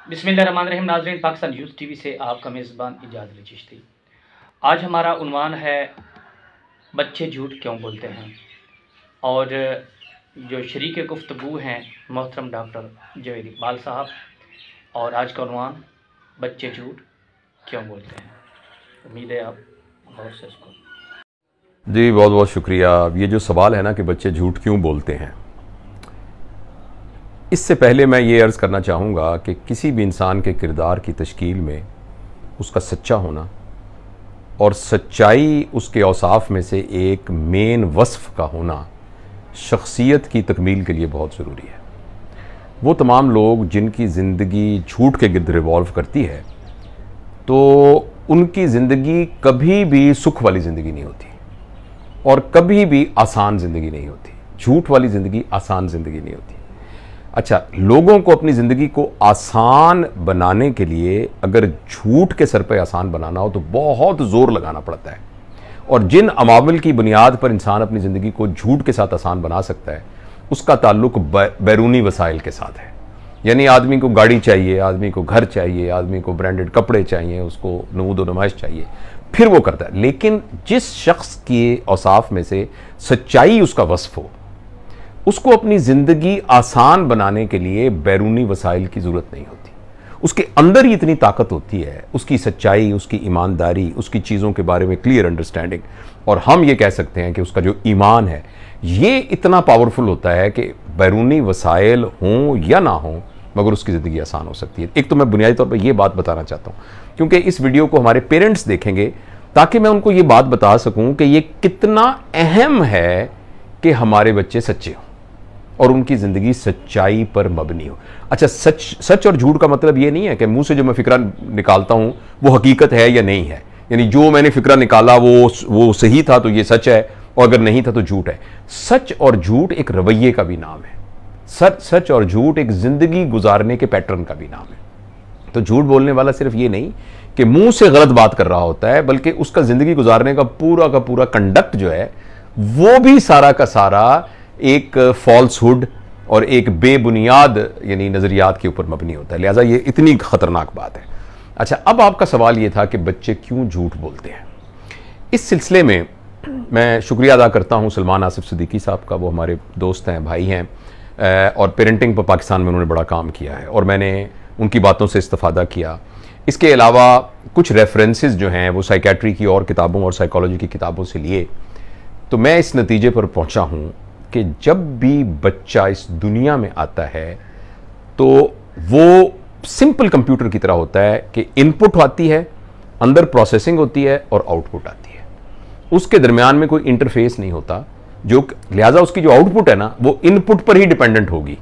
बिस्मिल्लाहिर्रहमानिर्रहीम। नाज़रीन, Pakistan news TV से आपका मेज़बान इजाज़ अली चिश्ती। आज हमारा उन्वान है बच्चे झूठ क्यों बोलते हैं, और जो शरीक गुफ्तगू हैं मोहतरम डॉक्टर जवेद इकबाल साहब, और आज का उन्वान बच्चे झूठ क्यों बोलते हैं। उम्मीद है आप बहुत से इसको। जी बहुत बहुत शुक्रिया। ये जो सवाल है ना कि बच्चे झूठ क्यों बोलते हैं, इससे पहले मैं ये अर्ज़ करना चाहूँगा कि किसी भी इंसान के किरदार की तश्कील में उसका सच्चा होना और सच्चाई उसके औसाफ में से एक मेन वस्फ़ का होना शख्सियत की तकमील के लिए बहुत ज़रूरी है। वो तमाम लोग जिनकी ज़िंदगी झूठ के गिर्द रिवॉल्व करती है, तो उनकी ज़िंदगी कभी भी सुख वाली ज़िंदगी नहीं होती और कभी भी आसान ज़िंदगी नहीं होती। झूठ वाली ज़िंदगी आसान ज़िंदगी नहीं होती। अच्छा, लोगों को अपनी ज़िंदगी को आसान बनाने के लिए अगर झूठ के सर पे आसान बनाना हो तो बहुत ज़ोर लगाना पड़ता है, और जिन अमावल की बुनियाद पर इंसान अपनी ज़िंदगी को झूठ के साथ आसान बना सकता है उसका ताल्लुक बैरूनी वसाइल के साथ है। यानी आदमी को गाड़ी चाहिए, आदमी को घर चाहिए, आदमी को ब्रांडेड कपड़े चाहिए, उसको नमूद व नुमाइश चाहिए, फिर वो करता है। लेकिन जिस शख्स के औसाफ में से सच्चाई उसका वस्फ हो, उसको अपनी ज़िंदगी आसान बनाने के लिए बैरूनी वसाइल की ज़रूरत नहीं होती। उसके अंदर ही इतनी ताकत होती है, उसकी सच्चाई, उसकी ईमानदारी, उसकी चीज़ों के बारे में क्लियर अंडरस्टैंडिंग, और हम ये कह सकते हैं कि उसका जो ईमान है ये इतना पावरफुल होता है कि बैरूनी वसाइल हों या ना हों मगर उसकी ज़िंदगी आसान हो सकती है। एक तो मैं बुनियादी तौर पर यह बात बताना चाहता हूँ, क्योंकि इस वीडियो को हमारे पेरेंट्स देखेंगे ताकि मैं उनको ये बात बता सकूँ कि ये कितना अहम है कि हमारे बच्चे सच्चे हों और उनकी ज़िंदगी सच्चाई पर मबनी हो। अच्छा, सच और झूठ का मतलब ये नहीं है कि मुंह से जो मैं फ़िक्रा निकालता हूँ वो हकीकत है या नहीं है। यानी जो मैंने फ़िक्रा निकाला वो सही था तो ये सच है, और अगर नहीं था तो झूठ है। सच और झूठ एक रवैये का भी नाम है। सच और झूठ एक ज़िंदगी गुजारने के पैटर्न का भी नाम है। तो झूठ बोलने वाला सिर्फ ये नहीं कि मुंह से गलत बात कर रहा होता है, बल्कि उसका ज़िंदगी गुजारने का पूरा कंडक्ट जो है वो भी सारा का सारा एक फॉल्सहुड और एक बेबुनियाद यानी नज़रियात के ऊपर मबनी होता है। लिहाजा ये इतनी ख़तरनाक बात है। अच्छा, अब आपका सवाल ये था कि बच्चे क्यों झूठ बोलते हैं। इस सिलसिले में मैं शुक्रिया अदा करता हूँ सलमान आसिफ सिद्दीकी साहब का। वो हमारे दोस्त हैं, भाई हैं, और पेरेंटिंग पर पाकिस्तान में उन्होंने बड़ा काम किया है और मैंने उनकी बातों से इस्तिफ़ादा किया। इसके अलावा कुछ रेफरेंसेस जो हैं वो साइकेट्री की और किताबों और साइकोलॉजी की किताबों से लिए, तो मैं इस नतीजे पर पहुँचा हूँ कि जब भी बच्चा इस दुनिया में आता है तो वो सिंपल कंप्यूटर की तरह होता है कि इनपुट आती है, अंदर प्रोसेसिंग होती है और आउटपुट आती है। उसके दरमियान में कोई इंटरफेस नहीं होता, जो लिहाजा उसकी जो आउटपुट है ना वो इनपुट पर ही डिपेंडेंट होगी।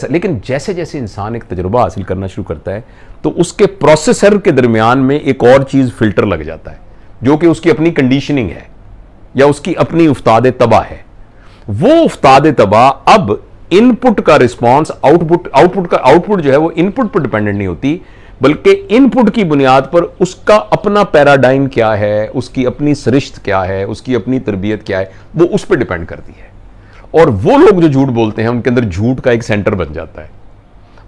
लेकिन जैसे जैसे इंसान एक तजुर्बा हासिल करना शुरू करता है तो उसके प्रोसेसर के दरमियान में एक और चीज़ फिल्टर लग जाता है, जो कि उसकी अपनी कंडीशनिंग है या उसकी अपनी उस्ताद तबा है। वो उस्ताद तबा अब इनपुट का रिस्पॉन्स आउटपुट जो है वो इनपुट पर डिपेंडेंट नहीं होती, बल्कि इनपुट की बुनियाद पर उसका अपना पैराडाइम क्या है, उसकी अपनी सरिश्त क्या है, उसकी अपनी तरबियत क्या है, वो उस पर डिपेंड करती है। और वो लोग जो झूठ बोलते हैं उनके अंदर झूठ का एक सेंटर बन जाता है,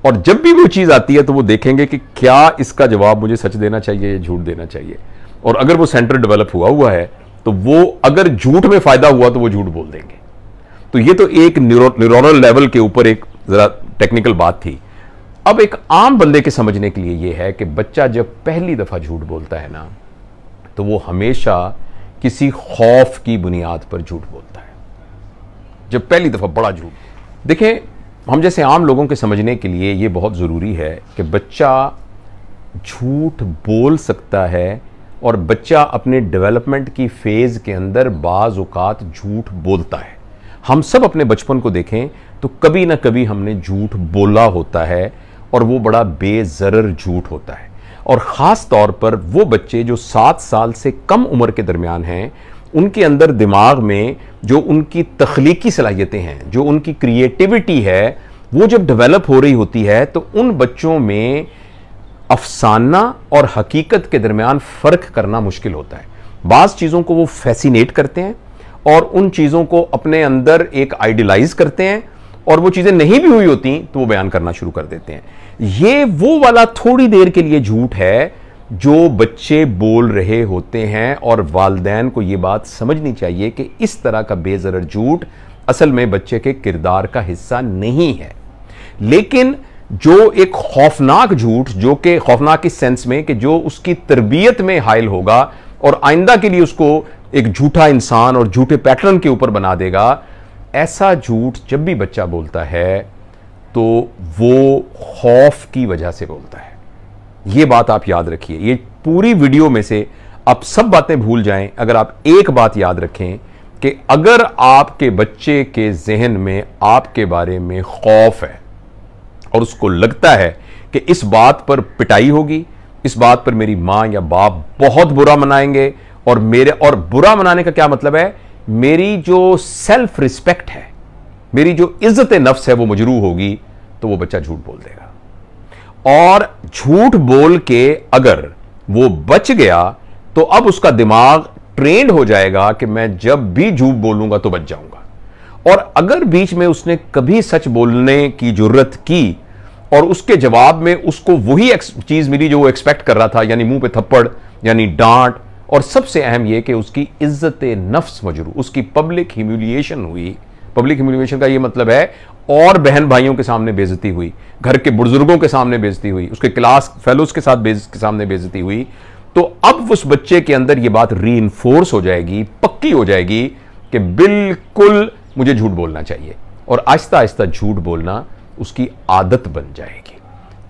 और जब भी वो चीज़ आती है तो वो देखेंगे कि क्या इसका जवाब मुझे सच देना चाहिए या झूठ देना चाहिए। और अगर वो सेंटर डेवलप हुआ है तो वो अगर झूठ में फ़ायदा हुआ तो वो झूठ बोल देंगे। तो ये तो एक न्यूरोनल लेवल के ऊपर एक ज़रा टेक्निकल बात थी। अब एक आम बंदे के समझने के लिए ये है कि बच्चा जब पहली दफ़ा झूठ बोलता है ना तो वो हमेशा किसी खौफ की बुनियाद पर झूठ बोलता है। जब पहली दफ़ा बड़ा झूठ, देखें, हम जैसे आम लोगों के समझने के लिए ये बहुत ज़रूरी है कि बच्चा झूठ बोल सकता है, और बच्चा अपने डेवलपमेंट की फ़ेज़ के अंदर बाज़ औक़ात झूठ बोलता है। हम सब अपने बचपन को देखें तो कभी ना कभी हमने झूठ बोला होता है, और वो बड़ा बेज़रर झूठ होता है। और ख़ास तौर पर वो बच्चे जो 7 साल से कम उम्र के दरमियान हैं, उनके अंदर दिमाग में जो उनकी तख्लीकी सलाहियतें हैं, जो उनकी क्रिएटिविटी है, वो जब डेवलप हो रही होती है तो उन बच्चों में अफसाना और हकीकत के दरमियान फ़र्क करना मुश्किल होता है। बाज़ चीज़ों को वो फैसिनेट करते हैं और उन चीज़ों को अपने अंदर एक आइडियलाइज करते हैं, और वो चीजें नहीं भी हुई होती तो वो बयान करना शुरू कर देते हैं। ये वो वाला थोड़ी देर के लिए झूठ है जो बच्चे बोल रहे होते हैं, और वालिदैन को ये बात समझनी चाहिए कि इस तरह का बेज़रर झूठ असल में बच्चे के किरदार का हिस्सा नहीं है। लेकिन जो एक खौफनाक झूठ, जो कि खौफनाक इस सेंस में कि जो उसकी तरबियत में हायल होगा और आइंदा के लिए उसको एक झूठा इंसान और झूठे पैटर्न के ऊपर बना देगा, ऐसा झूठ जब भी बच्चा बोलता है तो वो खौफ की वजह से बोलता है। ये बात आप याद रखिए। ये पूरी वीडियो में से आप सब बातें भूल जाएं, अगर आप एक बात याद रखें कि अगर आपके बच्चे के जहन में आपके बारे में खौफ है और उसको लगता है कि इस बात पर पिटाई होगी, इस बात पर मेरी मां या बाप बहुत बुरा मनाएंगे, और बुरा मनाने का क्या मतलब है, मेरी जो सेल्फ रिस्पेक्ट है, मेरी जो इज्जत नफ्स है वो मजरूह होगी, तो वो बच्चा झूठ बोल देगा। और झूठ बोल के अगर वो बच गया तो अब उसका दिमाग ट्रेंड हो जाएगा कि मैं जब भी झूठ बोलूंगा तो बच जाऊंगा। और अगर बीच में उसने कभी सच बोलने की जुर्रत की और उसके जवाब में उसको वही चीज मिली जो वो एक्सपेक्ट कर रहा था, यानी मुंह पे थप्पड़, यानी डांट, और सबसे अहम यह कि उसकी इज्जत नफ्स मजरू, उसकी पब्लिक ह्यूमिलिएशन हुई। पब्लिक ह्यूमिलिएशन का यह मतलब है और बहन भाइयों के सामने बेइज्जती हुई, घर के बुजुर्गों के सामने बेइज्जती हुई, उसके क्लास फेलोज के सामने बेइज्जती हुई, तो अब उस बच्चे के अंदर यह बात रीइंफोर्स हो जाएगी, पक्की हो जाएगी कि बिल्कुल मुझे झूठ बोलना चाहिए, और आहिस्ता आहिस्ता झूठ बोलना उसकी आदत बन जाएगी।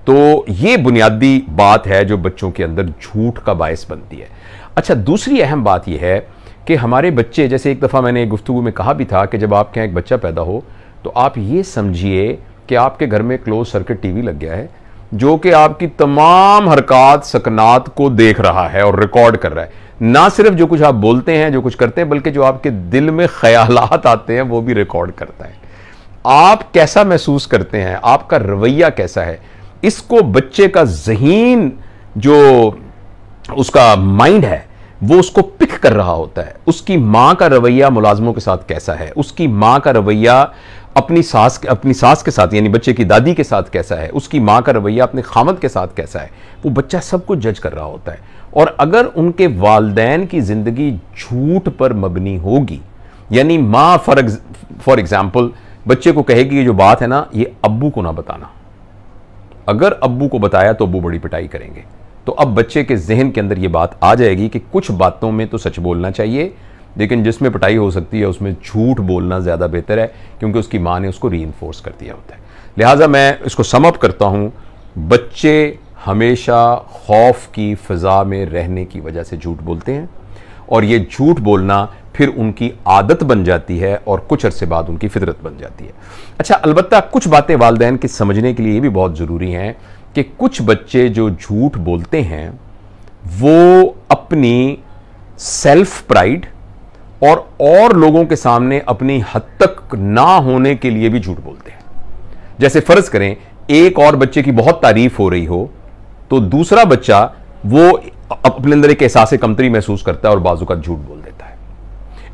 तो यह बुनियादी बात है जो बच्चों के अंदर झूठ का बायस बनती है। अच्छा, दूसरी अहम बात यह है कि हमारे बच्चे, जैसे एक दफ़ा मैंने एक गुफ्तगू में कहा भी था कि जब आपके यहाँ एक बच्चा पैदा हो तो आप ये समझिए कि आपके घर में क्लोज सर्किट टीवी लग गया है जो कि आपकी तमाम हरकत सकनात को देख रहा है और रिकॉर्ड कर रहा है। ना सिर्फ जो कुछ आप बोलते हैं, जो कुछ करते हैं, बल्कि जो आपके दिल में ख्यालात आते हैं वो भी रिकॉर्ड करता है। आप कैसा महसूस करते हैं, आपका रवैया कैसा है, इसको बच्चे का ज़हीन जो उसका माइंड है वो उसको पिक कर रहा होता है। उसकी मां का रवैया मुलाजमों के साथ कैसा है, उसकी मां का रवैया अपनी सास के साथ यानी बच्चे की दादी के साथ कैसा है, उसकी मां का रवैया अपने खामद के साथ कैसा है, वो बच्चा सब कुछ जज कर रहा होता है। और अगर उनके वालिदैन की जिंदगी झूठ पर मबनी होगी, यानी मां फॉर एग्जाम्पल बच्चे को कहेगी ये जो बात है ना, ये अब्बू को ना बताना, अगर अब्बू को बताया तो अब्बू बड़ी पिटाई करेंगे, तो अब बच्चे के जहन के अंदर ये बात आ जाएगी कि कुछ बातों में तो सच बोलना चाहिए, लेकिन जिसमें पिटाई हो सकती है उसमें झूठ बोलना ज़्यादा बेहतर है, क्योंकि उसकी माँ ने उसको रीइंफोर्स कर दिया होता है। लिहाजा मैं इसको सम अप करता हूँ, बच्चे हमेशा खौफ की फ़िज़ा में रहने की वजह से झूठ बोलते हैं, और ये झूठ बोलना फिर उनकी आदत बन जाती है और कुछ अरसे बाद उनकी फितरत बन जाती है। अच्छा, अलबत्ता कुछ बातें वालिदैन के समझने के लिए ये भी बहुत ज़रूरी हैं कि कुछ बच्चे जो झूठ बोलते हैं वो अपनी सेल्फ प्राइड और लोगों के सामने अपनी हद तक ना होने के लिए भी झूठ बोलते हैं। जैसे फर्ज करें एक और बच्चे की बहुत तारीफ हो रही हो तो दूसरा बच्चा वो अपने अंदर एक एहसास कमतरी महसूस करता है और बाजू का झूठ बोल देता है।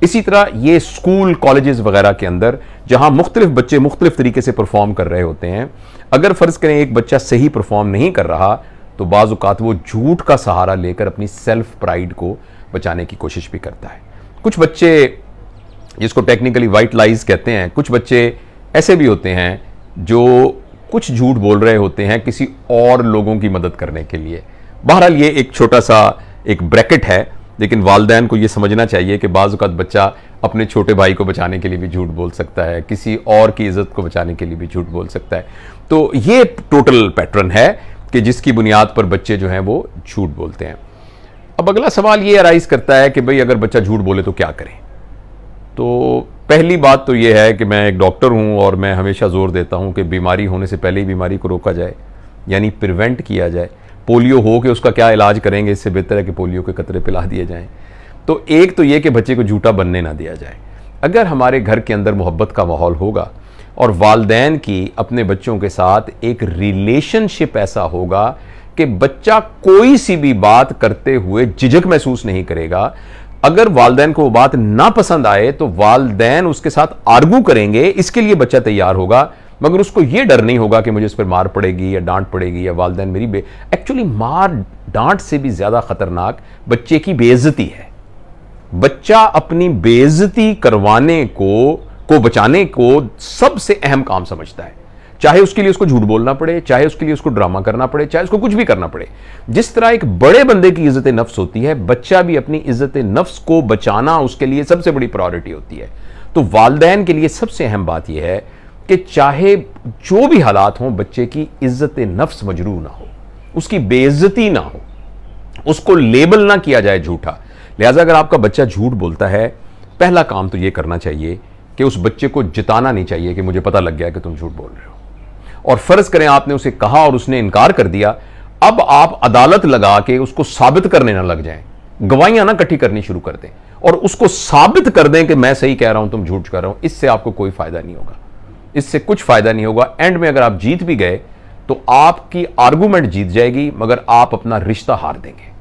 इसी तरह ये स्कूल कॉलेजेस वगैरह के अंदर जहां मुख्तलिफ बच्चे मुख्तलिफ तरीके से परफॉर्म कर रहे होते हैं, अगर फर्ज करें एक बच्चा सही परफॉर्म नहीं कर रहा तो बाज़ औक़ात वो झूठ का सहारा लेकर अपनी सेल्फ प्राइड को बचाने की कोशिश भी करता है। कुछ बच्चे, जिसको टेक्निकली वाइट लाइज कहते हैं, कुछ बच्चे ऐसे भी होते हैं जो कुछ झूठ बोल रहे होते हैं किसी और लोगों की मदद करने के लिए। बहरहाल ये एक छोटा सा एक ब्रैकेट है, लेकिन वालिदैन को ये समझना चाहिए कि बाज़ औक़ात बच्चा अपने छोटे भाई को बचाने के लिए भी झूठ बोल सकता है, किसी और की इज्जत को बचाने के लिए भी झूठ बोल सकता है। तो ये टोटल पैटर्न है कि जिसकी बुनियाद पर बच्चे जो हैं वो झूठ बोलते हैं। अब अगला सवाल ये अराइज करता है कि भाई अगर बच्चा झूठ बोले तो क्या करें। तो पहली बात तो ये है कि मैं एक डॉक्टर हूँ और मैं हमेशा जोर देता हूँ कि बीमारी होने से पहले ही बीमारी को रोका जाए, यानी प्रिवेंट किया जाए। पोलियो हो के उसका क्या इलाज करेंगे, इससे बेहतर है कि पोलियो के कतरे पिला दिए जाएं। तो एक तो ये कि बच्चे को झूठा बनने ना दिया जाए। अगर हमारे घर के अंदर मोहब्बत का माहौल होगा और वालिदैन की अपने बच्चों के साथ एक रिलेशनशिप ऐसा होगा कि बच्चा कोई सी भी बात करते हुए झिझक महसूस नहीं करेगा, अगर वालिदैन को वो बात ना पसंद आए तो वालिदैन उसके साथ आर्गू करेंगे, इसके लिए बच्चा तैयार होगा, मगर उसको ये डर नहीं होगा कि मुझे इस पर मार पड़ेगी या डांट पड़ेगी या वालिदैन मेरी एक्चुअली मार डांट से भी ज्यादा खतरनाक बच्चे की बेइज्जती है। बच्चा अपनी बेइज्जती करवाने को बचाने को सबसे अहम काम समझता है, चाहे उसके लिए उसको झूठ बोलना पड़े, चाहे उसके लिए उसको ड्रामा करना पड़े, चाहे उसको कुछ भी करना पड़े। जिस तरह एक बड़े बंदे की इज्जत नफ्स होती है, बच्चा भी अपनी इज्जत नफ्स को बचाना उसके लिए सबसे बड़ी प्रायोरिटी होती है। तो वालिदैन के लिए सबसे अहम बात यह है कि चाहे जो भी हालात हों, बच्चे की इज्जत नफ्स मजरूह ना हो, उसकी बेइज्जती ना हो, उसको लेबल ना किया जाए झूठा। लिहाजा अगर आपका बच्चा झूठ बोलता है, पहला काम तो यह करना चाहिए कि उस बच्चे को जिताना नहीं चाहिए कि मुझे पता लग गया कि तुम झूठ बोल रहे हो। और फर्ज करें आपने उसे कहा और उसने इनकार कर दिया, अब आप अदालत लगा के उसको साबित करने ना लग जाएं, गवाहियां ना इकट्ठी करनी शुरू कर दें और उसको साबित कर दें कि मैं सही कह रहा हूं, तुम झूठ कह रहे हो। इससे आपको कोई फायदा नहीं होगा, इससे कुछ फायदा नहीं होगा। एंड में अगर आप जीत भी गए तो आपकी आर्गूमेंट जीत जाएगी, मगर आप अपना रिश्ता हार देंगे।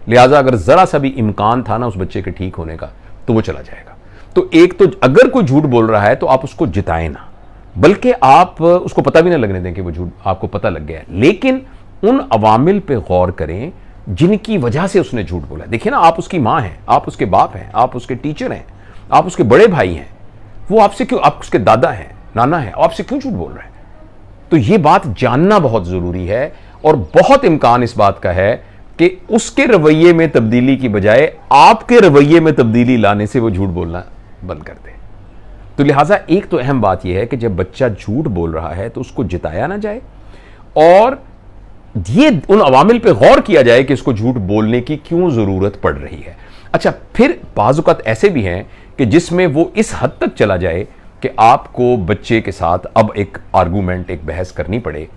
लिहाजा अगर जरा सा भी इम्कान था ना उस बच्चे के ठीक होने का, तो वो चला जाएगा। तो एक तो अगर कोई झूठ बोल रहा है तो आप उसको जिताएं ना, बल्कि आप उसको पता भी ना लगने दें कि वो झूठ आपको पता लग गया है। लेकिन उन अवामिल पे गौर करें जिनकी वजह से उसने झूठ बोला। देखिए ना, आप उसकी मां हैं, आप उसके बाप हैं, आप उसके टीचर हैं, आप उसके बड़े भाई हैं, वो आपसे क्यों, आप उसके दादा हैं, नाना है, आपसे क्यों झूठ बोल रहे हैं? तो ये बात जानना बहुत जरूरी है। और बहुत इम्कान इस बात का है कि उसके रवैये में तब्दीली की बजाय आपके रवैये में तब्दीली लाने से वो झूठ बोलना बंद कर दे। तो लिहाजा एक तो अहम बात यह है कि जब बच्चा झूठ बोल रहा है तो उसको जिताया ना जाए और ये उन अवामिल पे गौर किया जाए कि इसको झूठ बोलने की क्यों जरूरत पड़ रही है। अच्छा, फिर बाज़ औक़ात ऐसे भी हैं कि जिसमें वो इस हद तक चला जाए कि आपको बच्चे के साथ अब एक आर्गूमेंट, एक बहस करनी पड़े,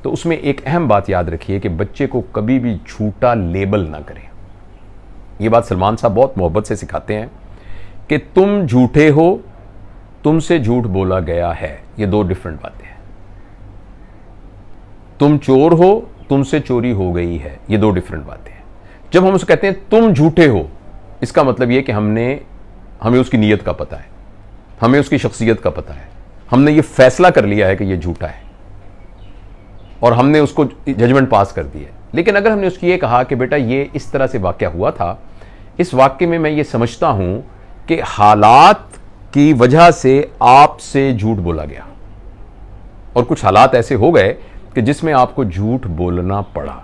तो उसमें एक अहम बात याद रखिए कि बच्चे को कभी भी झूठा लेबल ना करें। यह बात सलमान साहब बहुत मोहब्बत से सिखाते हैं कि तुम झूठे हो, तुमसे झूठ बोला गया है, ये दो डिफरेंट बातें हैं। तुम चोर हो, तुमसे चोरी हो गई है, ये दो डिफरेंट बातें हैं। जब हम उसे कहते हैं तुम झूठे हो, इसका मतलब यह कि हमें उसकी नीयत का पता है, हमें उसकी शख्सियत का पता है, हमने ये फैसला कर लिया है कि ये झूठा है और हमने उसको जजमेंट पास कर दी है। लेकिन अगर हमने उसकी ये कहा कि बेटा ये इस तरह से वाक़या हुआ था, इस वाक़ये में मैं ये समझता हूं कि हालात की वजह से आपसे झूठ बोला गया और कुछ हालात ऐसे हो गए कि जिसमें आपको झूठ बोलना पड़ा।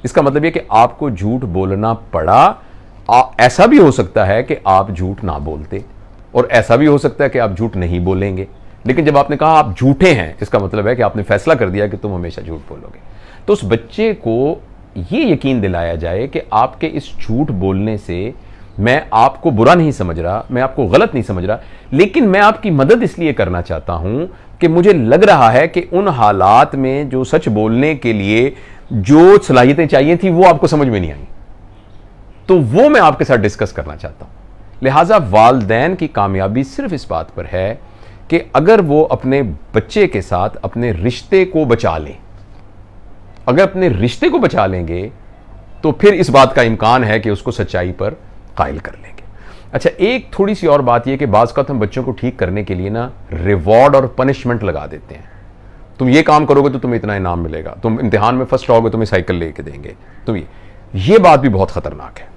इसका मतलब यह कि आपको झूठ बोलना पड़ा। ऐसा भी हो सकता है कि आप झूठ ना बोलते और ऐसा भी हो सकता है कि आप झूठ नहीं बोलेंगे, लेकिन जब आपने कहा आप झूठे हैं, इसका मतलब है कि आपने फैसला कर दिया कि तुम हमेशा झूठ बोलोगे। तो उस बच्चे को यह यकीन दिलाया जाए कि आपके इस झूठ बोलने से मैं आपको बुरा नहीं समझ रहा, मैं आपको गलत नहीं समझ रहा, लेकिन मैं आपकी मदद इसलिए करना चाहता हूं कि मुझे लग रहा है कि उन हालात में जो सच बोलने के लिए जो सलाहियतें चाहिए थी वो आपको समझ में नहीं आई, तो वो मैं आपके साथ डिस्कस करना चाहता हूं। लिहाजा वालिदैन की कामयाबी सिर्फ इस बात पर है कि अगर वो अपने बच्चे के साथ अपने रिश्ते को बचा लें, अगर अपने रिश्ते को बचा लेंगे तो फिर इस बात का इम्कान है कि उसको सच्चाई पर कायल कर लेंगे। अच्छा, एक थोड़ी सी और बात यह कि बाज़ का हम बच्चों को ठीक करने के लिए ना रिवॉर्ड और पनिशमेंट लगा देते हैं। तुम ये काम करोगे तो तुम्हें इतना इनाम मिलेगा, तुम इम्तिहान में फर्स्ट आओगे तुम्हें साइकिल लेके देंगे। तो ये बात भी बहुत खतरनाक है।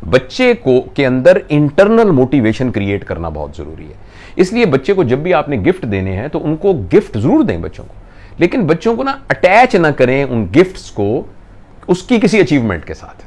बच्चे को के अंदर इंटरनल मोटिवेशन क्रिएट करना बहुत जरूरी है। इसलिए बच्चे को जब भी आपने गिफ्ट देने हैं तो उनको गिफ्ट जरूर दें बच्चों को, लेकिन बच्चों को ना अटैच ना करें उन गिफ्ट्स को उसकी किसी अचीवमेंट के साथ।